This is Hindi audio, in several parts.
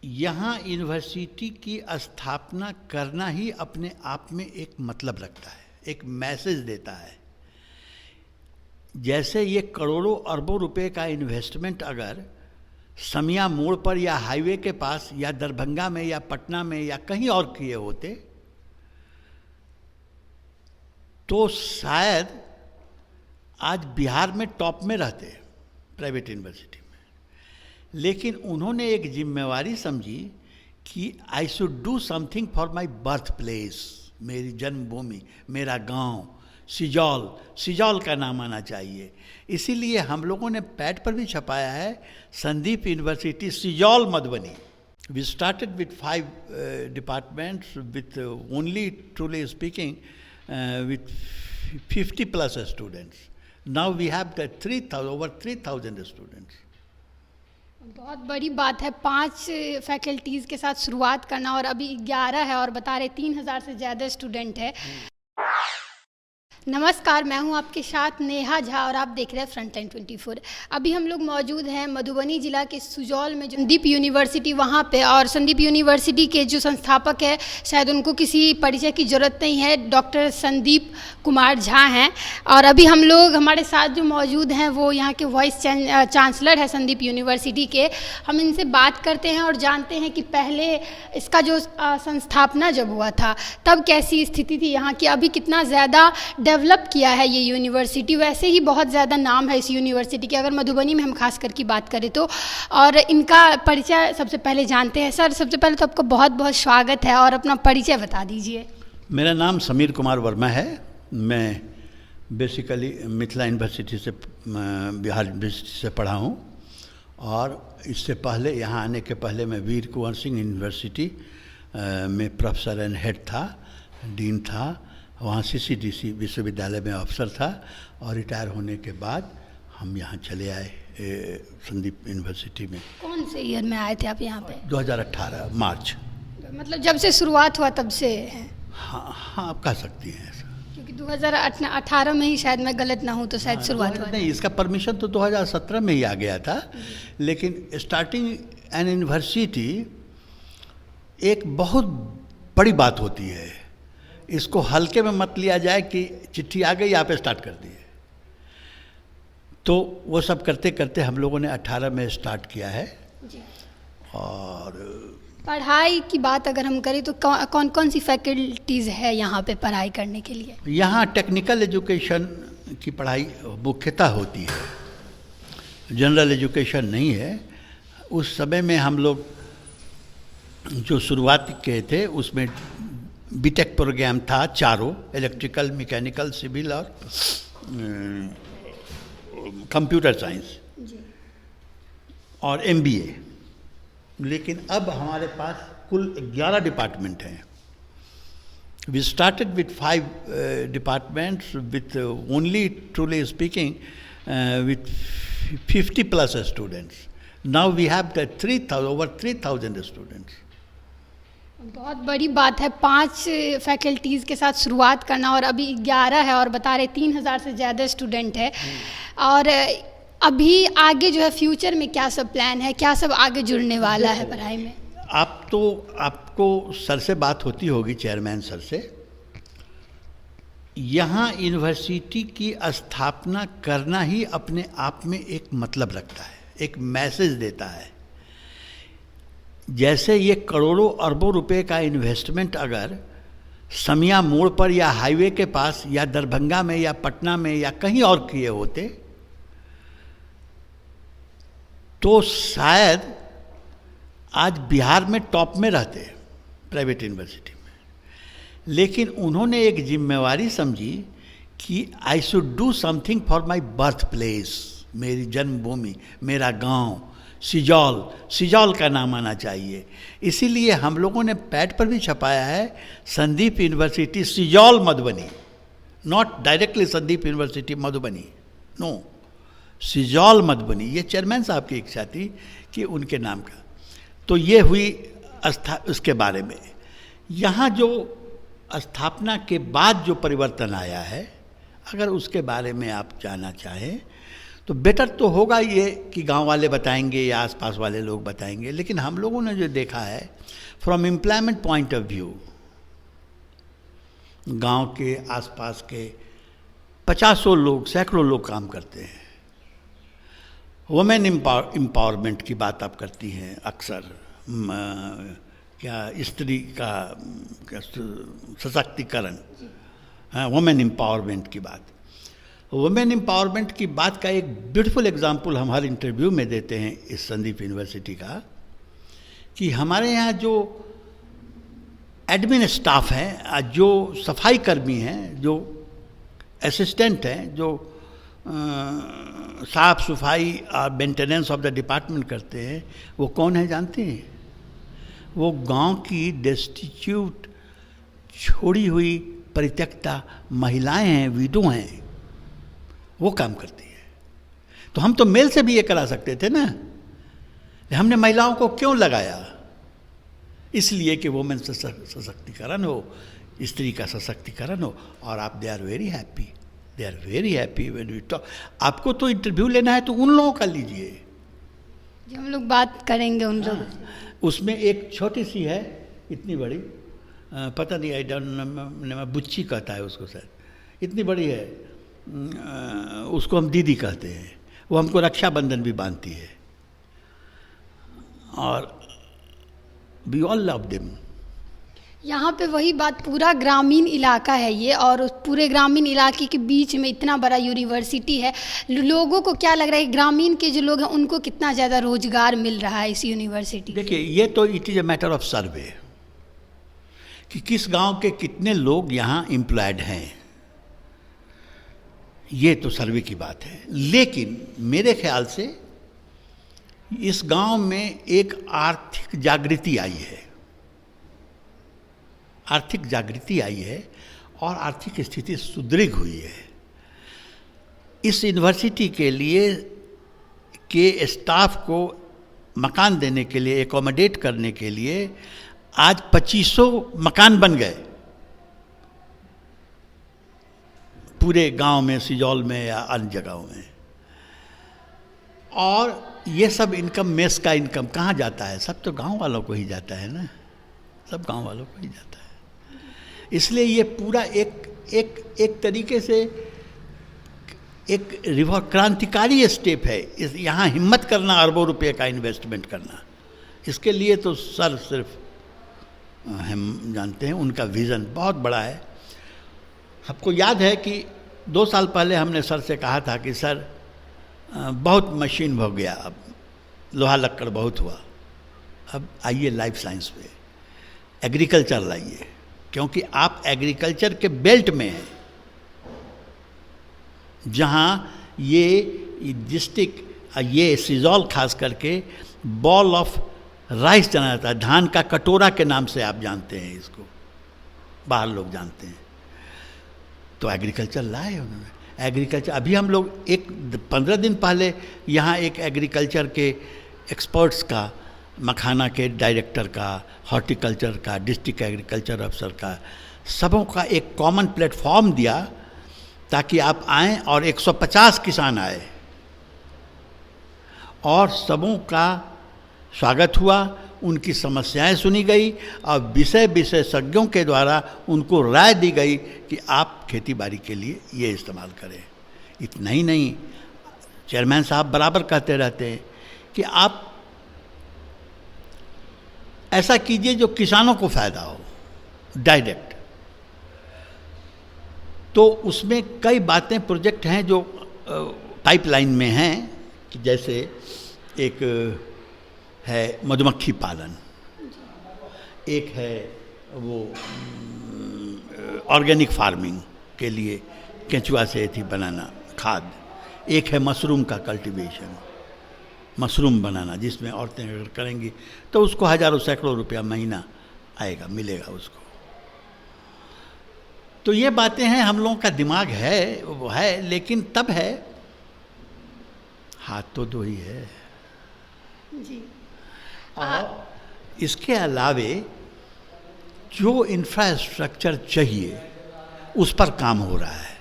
यहाँ यूनिवर्सिटी की स्थापना करना ही अपने आप में एक मतलब रखता है, एक मैसेज देता है। जैसे ये करोड़ों अरबों रुपए का इन्वेस्टमेंट अगर समिया मोड़ पर या हाईवे के पास या दरभंगा में या पटना में या कहीं और किए होते तो शायद आज बिहार में टॉप में रहते प्राइवेट यूनिवर्सिटी में। लेकिन उन्होंने एक जिम्मेवारी समझी कि I should do something for my birth place, मेरी जन्मभूमि, मेरा गांव सिजौल का नाम आना चाहिए। इसीलिए हम लोगों ने पैड पर भी छपाया है Sandeep university Sijaul Madhubani. We started with 5 departments with only truly speaking with 50 plus students. Now we have over 3,000 students. बहुत बड़ी बात है 5 फैकल्टीज़ के साथ शुरुआत करना, और अभी 11 है और बता रहे 3,000 से ज़्यादा स्टूडेंट है। नमस्कार, मैं हूं आपके साथ नेहा झा और आप देख रहे हैं फ्रंटलाइन 24। अभी हम लोग मौजूद हैं मधुबनी जिला के सुजौल में, जो संदीप यूनिवर्सिटी वहां पे, और संदीप यूनिवर्सिटी के जो संस्थापक है शायद उनको किसी परिचय की ज़रूरत नहीं है, डॉक्टर संदीप कुमार झा हैं। और अभी हम लोग, हमारे साथ जो मौजूद हैं वो यहाँ के वाइस चांसलर है संदीप यूनिवर्सिटी के। हम इनसे बात करते हैं और जानते हैं कि पहले इसका जो संस्थापना जब हुआ था तब कैसी स्थिति थी यहाँ की, अभी कितना ज़्यादा डेवलप किया है ये यूनिवर्सिटी। वैसे ही बहुत ज़्यादा नाम है इस यूनिवर्सिटी के, अगर मधुबनी में हम खास करके बात करें तो। और इनका परिचय सबसे पहले जानते हैं। सर, सबसे पहले तो आपका बहुत बहुत स्वागत है, और अपना परिचय बता दीजिए। मेरा नाम समीर कुमार वर्मा है। मैं बेसिकली मिथिला यूनिवर्सिटी से, बिहार यूनिवर्सिटी से पढ़ा हूँ, और इससे पहले यहाँ आने के पहले मैं वीर कुंवर सिंह यूनिवर्सिटी में प्रोफेसर एंड हेड था, डीन था। वहाँ CCDC विश्वविद्यालय में अफसर था, और रिटायर होने के बाद हम यहाँ चले आए संदीप यूनिवर्सिटी में। कौन से ईयर में आए थे आप यहाँ पे? 2018 मार्च। मतलब जब से शुरुआत हुआ तब से है? हाँ, आप कह सकती हैं ऐसा, क्योंकि 2018 में ही, शायद मैं गलत ना हूँ तो शायद शुरुआत हुआ। नहीं, इसका परमिशन तो 2017 में ही आ गया था, लेकिन स्टार्टिंग एन यूनिवर्सिटी एक बहुत बड़ी बात होती है। इसको हल्के में मत लिया जाए कि चिट्ठी आ गई आप स्टार्ट कर दिए। तो वो सब करते करते हम लोगों ने 18 में स्टार्ट किया है जी। और पढ़ाई की बात अगर हम करें तो कौन कौन सी फैकल्टीज़ है यहाँ पे पढ़ाई करने के लिए? यहाँ टेक्निकल एजुकेशन की पढ़ाई मुख्यतः होती है, जनरल एजुकेशन नहीं है। उस समय में हम लोग जो शुरुआत किए थे उसमें बीटेक प्रोग्राम था, चारों, इलेक्ट्रिकल, मैकेनिकल, सिविल और कंप्यूटर साइंस और MBA। लेकिन अब हमारे पास कुल 11 डिपार्टमेंट हैं। We started with 5 departments with only truly speaking with 50 plus students. Now we have over 3,000 students. बहुत बड़ी बात है 5 फैकल्टीज़ के साथ शुरुआत करना, और अभी 11 है और बता रहे 3,000 से ज़्यादा स्टूडेंट है। और अभी आगे जो है फ्यूचर में क्या सब प्लान है, क्या सब आगे जुड़ने वाला है पढ़ाई में? आपको सर से बात होती होगी, चेयरमैन सर से। यहाँ यूनिवर्सिटी की स्थापना करना ही अपने आप में एक मतलब रखता है, एक मैसेज देता है। जैसे ये करोड़ों अरबों रुपए का इन्वेस्टमेंट अगर समिया मोड़ पर या हाईवे के पास या दरभंगा में या पटना में या कहीं और किए होते तो शायद आज बिहार में टॉप में रहते प्राइवेट यूनिवर्सिटी में। लेकिन उन्होंने एक जिम्मेवारी समझी कि I should do something for my birth place, मेरी जन्मभूमि, मेरा गांव सिजौल का नाम आना चाहिए। इसीलिए हम लोगों ने पैड पर भी छपाया है Sandeep university Sijaul Madhubani, not directly Sandeep university Madhubani, no, Sijaul Madhubani. ये चेयरमैन साहब की इच्छा थी कि उनके नाम का। तो ये हुई उसके बारे में। यहाँ जो स्थापना के बाद जो परिवर्तन आया है, अगर उसके बारे में आप जानना चाहें तो बेटर तो होगा ये कि गांव वाले बताएंगे या आसपास वाले लोग बताएंगे, लेकिन हम लोगों ने जो देखा है from employment point of view, गांव के आसपास के 50 लोग, सैकड़ों लोग काम करते हैं। वुमेन एम्पावरमेंट की बात आप करती हैं अक्सर, क्या स्त्री का सशक्तिकरण, वुमेन एम्पावरमेंट की बात। वुमेन एम्पावरमेंट की बात का एक ब्यूटीफुल एग्जाम्पल हम हर इंटरव्यू में देते हैं इस संदीप यूनिवर्सिटी का, कि हमारे यहाँ जो एडमिन स्टाफ हैं, जो सफाई कर्मी हैं, जो असिस्टेंट हैं, जो साफ सफाई और मेंटेनेंस ऑफ द डिपार्टमेंट करते हैं, वो कौन है जानते हैं? वो गांव की डेस्टिट्यूट, छोड़ी हुई परित्यक्ता महिलाएं हैं, विडो हैं, वो काम करती है। तो हम तो मेल से भी ये करा सकते थे ना, हमने महिलाओं को क्यों लगाया? इसलिए कि वुमेन सशक्तिकरण हो, स्त्री का सशक्तिकरण हो। और आप they are very happy when we talk. आपको तो इंटरव्यू लेना है तो उन लोगों का लीजिए जी, हम लोग बात करेंगे उन लोगों से। उसमें एक छोटी सी है, इतनी बड़ी, पता नहीं, आई डोंट नो, बुच्ची कहता है उसको शायद, इतनी बड़ी है, उसको हम दीदी कहते हैं। वो हमको रक्षाबंधन भी बांधती है और वी ऑल लव देम। यहाँ पे वही बात, पूरा ग्रामीण इलाका है ये, और उस पूरे ग्रामीण इलाके के बीच में इतना बड़ा यूनिवर्सिटी है। लोगों को क्या लग रहा है, ग्रामीण के जो लोग हैं उनको कितना ज़्यादा रोजगार मिल रहा है इस यूनिवर्सिटी? देखिए, ये तो it is a matter of सर्वे कि किस गांव के कितने लोग यहाँ एम्प्लॉयड हैं, ये तो सर्वे की बात है। लेकिन मेरे ख्याल से इस गांव में एक आर्थिक जागृति आई है, और आर्थिक स्थिति सुदृढ़ हुई है। इस यूनिवर्सिटी के लिए के स्टाफ को मकान देने के लिए, एकोमोडेट करने के लिए आज 2500 मकान बन गए पूरे गांव में, सिजौल में या अन्य जगहों में। और ये सब इनकम, मेस का इनकम कहाँ जाता है? सब तो गांव वालों को ही जाता है ना, सब गांव वालों को ही जाता है। इसलिए ये पूरा एक तरीके से एक क्रांतिकारी स्टेप है। यहाँ हिम्मत करना, अरबों रुपए का इन्वेस्टमेंट करना, इसके लिए तो सर सिर्फ हम जानते हैं, उनका विज़न बहुत बड़ा है। आपको याद है कि 2 साल पहले हमने सर से कहा था कि सर बहुत मशीन हो गया, अब लोहा लक्कड़ बहुत हुआ, अब आइए लाइफ साइंस पे, एग्रीकल्चर लाइए, क्योंकि आप एग्रीकल्चर के बेल्ट में हैं, जहाँ ये डिस्ट्रिक्ट, ये सिजौल खास करके बॉल ऑफ राइस जाना जाता है, धान का कटोरा के नाम से आप जानते हैं इसको, बाहर लोग जानते हैं। तो एग्रीकल्चर लाए उन्होंने, एग्रीकल्चर। अभी हम लोग 15 दिन पहले यहाँ एक एग्रीकल्चर के एक्सपर्ट्स का, मखाना के डायरेक्टर का, हॉर्टिकल्चर का, डिस्ट्रिक्ट एग्रीकल्चर अफसर का, सबों का एक कॉमन प्लेटफॉर्म दिया ताकि आप आएँ, और 150 किसान आए और सबों का स्वागत हुआ, उनकी समस्याएं सुनी गई और विशेषज्ञों के द्वारा उनको राय दी गई कि आप खेती बाड़ी के लिए ये इस्तेमाल करें। इतना ही नहीं, चेयरमैन साहब बराबर कहते रहते हैं कि आप ऐसा कीजिए जो किसानों को फ़ायदा हो, डायरेक्ट। तो उसमें कई बातें, प्रोजेक्ट हैं जो पाइपलाइन में हैं, कि जैसे एक है मधुमक्खी पालन, एक है वो ऑर्गेनिक फार्मिंग के लिए केंचुआ से एथी बनाना खाद, एक है मशरूम का कल्टीवेशन, मशरूम बनाना, जिसमें औरतें अगर करेंगी तो उसको हज़ारों सैकड़ों रुपया महीना आएगा, मिलेगा उसको। तो ये बातें हैं, हम लोगों का दिमाग है, वो है, लेकिन तब है, हाथ तो दो ही है जी। और इसके अलावे जो इंफ्रास्ट्रक्चर चाहिए उस पर काम हो रहा है।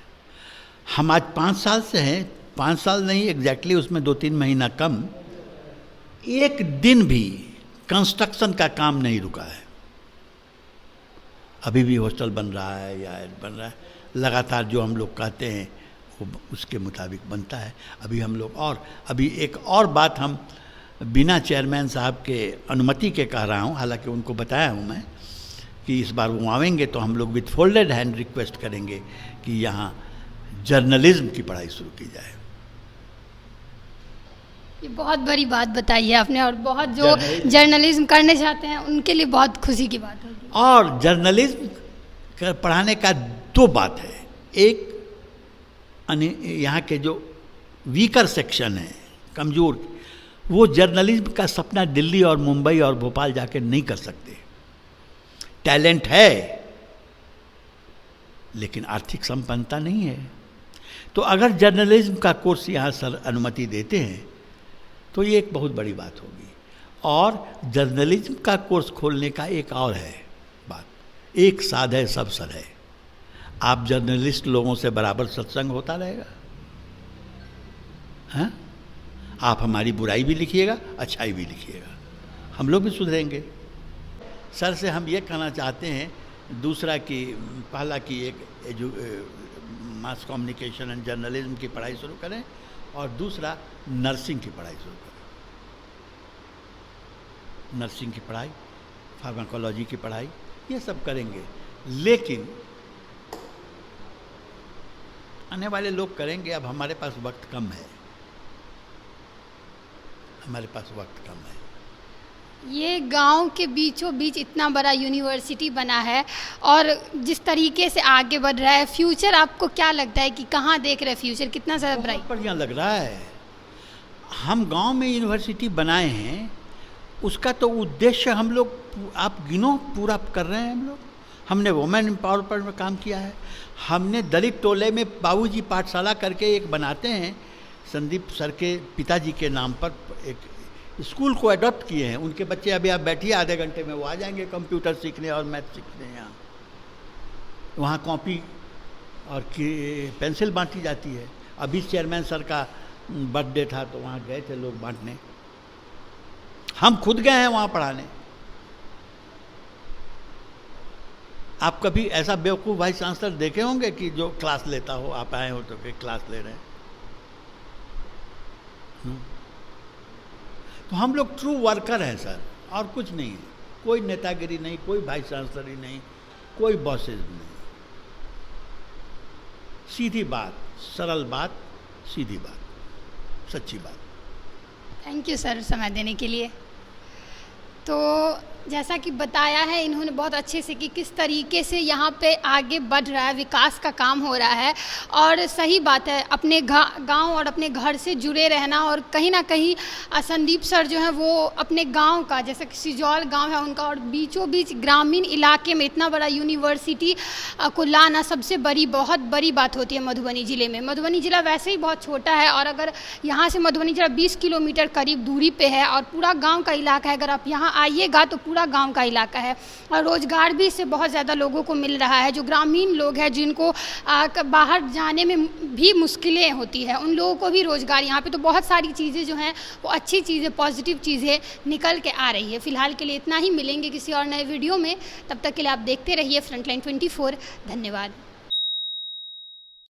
हम आज 5 साल से हैं, 5 साल नहीं, एग्जैक्टली उसमें 2-3 महीना कम, एक दिन भी कंस्ट्रक्शन का काम नहीं रुका है। अभी भी हॉस्टल बन रहा है या बन रहा है, लगातार जो हम लोग कहते हैं वो उसके मुताबिक बनता है। अभी हम लोग, और अभी एक और बात हम बिना चेयरमैन साहब के अनुमति के कह रहा हूँ, हालांकि उनको बताया हूँ मैं कि इस बार वो आवेंगे तो हम लोग विथ फोल्डेड हैंड रिक्वेस्ट करेंगे कि यहाँ जर्नलिज्म की पढ़ाई शुरू की जाए। ये बहुत बड़ी बात बताई है आपने, और बहुत जो जर्नलिज्म करने चाहते हैं उनके लिए बहुत खुशी की बात होगी। और जर्नलिज्म पढ़ाने का 2 बात है। एक, यहाँ के जो वीकर सेक्शन है, कमज़ोर, वो जर्नलिज्म का सपना दिल्ली और मुंबई और भोपाल जाके नहीं कर सकते। टैलेंट है लेकिन आर्थिक संपन्नता नहीं है। तो अगर जर्नलिज्म का कोर्स यहाँ सर अनुमति देते हैं तो ये एक बहुत बड़ी बात होगी। और जर्नलिज्म का कोर्स खोलने का एक और है बात, एक साध है सब सर है। आप जर्नलिस्ट लोगों से बराबर सत्संग होता रहेगा, हाँ? आप हमारी बुराई भी लिखिएगा, अच्छाई भी लिखिएगा, हम लोग भी सुधरेंगे। सर से हम ये कहना चाहते हैं, दूसरा कि पहला कि एक मास कम्युनिकेशन एंड जर्नलिज्म की पढ़ाई शुरू करें, और दूसरा नर्सिंग की पढ़ाई शुरू करें। नर्सिंग की पढ़ाई, फार्माकोलॉजी की पढ़ाई, ये सब करेंगे। लेकिन आने वाले लोग करेंगे, अब हमारे पास वक्त कम है, हमारे पास वक्त कम है। ये गांव के बीचों बीच इतना बड़ा यूनिवर्सिटी बना है और जिस तरीके से आगे बढ़ रहा है, फ्यूचर आपको क्या लगता है कि कहाँ देख रहे हैं फ्यूचर, कितना ज़्यादा ब्राइट? बहुत बढ़िया लग रहा है। हम गांव में यूनिवर्सिटी बनाए हैं, उसका तो उद्देश्य हम लोग, आप गिनो, पूरा कर रहे हैं हम लोग। हमने वुमेन एम्पावरमेंट में काम किया है, हमने दलित टोले में बाबूजी पाठशाला करके एक बनाते हैं, संदीप सर के पिताजी के नाम पर एक स्कूल को अडॉप्ट किए हैं। उनके बच्चे, अभी आप बैठिए, आधे घंटे में वो आ जाएंगे कंप्यूटर सीखने और मैथ सीखने। यहाँ वहाँ कॉपी और पेंसिल बांटी जाती है। अभी चेयरमैन सर का बर्थडे था तो वहाँ गए थे लोग बांटने, हम खुद गए हैं वहाँ पढ़ाने। आप कभी ऐसा बेवकूफ़ वाइस चांसलर देखे होंगे कि जो क्लास लेता हो, आप आए हो तो कि क्लास ले रहे हैं? तो हम लोग ट्रू वर्कर हैं सर, और कुछ नहीं है। कोई नेतागिरी नहीं, कोई वाइस चांसलरी नहीं, कोई बॉसेज नहीं। सीधी बात, सरल बात, सीधी बात, सच्ची बात। थैंक यू सर समय देने के लिए। तो जैसा कि बताया है इन्होंने बहुत अच्छे से कि किस तरीके से यहाँ पे आगे बढ़ रहा है, विकास का काम हो रहा है। और सही बात है, अपने गांव और अपने घर से जुड़े रहना। और कहीं ना कहीं संदीप सर जो है वो अपने गांव का, जैसे कि सिजौल गांव है उनका, और बीचों बीच ग्रामीण इलाके में इतना बड़ा यूनिवर्सिटी को लाना सबसे बहुत बड़ी बात होती है मधुबनी ज़िले में। मधुबनी ज़िला वैसे ही बहुत छोटा है, और अगर यहाँ से मधुबनी ज़िला 20 किलोमीटर करीब दूरी पे है, और पूरा गाँव का इलाका है। अगर आप यहाँ आइएगा तो पूरा गांव का इलाका है, और रोज़गार भी इससे बहुत ज़्यादा लोगों को मिल रहा है। जो ग्रामीण लोग हैं जिनको बाहर जाने में भी मुश्किलें होती हैं, उन लोगों को भी रोज़गार यहाँ पे, तो बहुत सारी चीज़ें जो हैं वो अच्छी चीज़ें, पॉजिटिव चीज़ें निकल के आ रही है। फ़िलहाल के लिए इतना ही, मिलेंगे किसी और नए वीडियो में, तब तक के लिए आप देखते रहिए फ्रंटलाइन 24। धन्यवाद।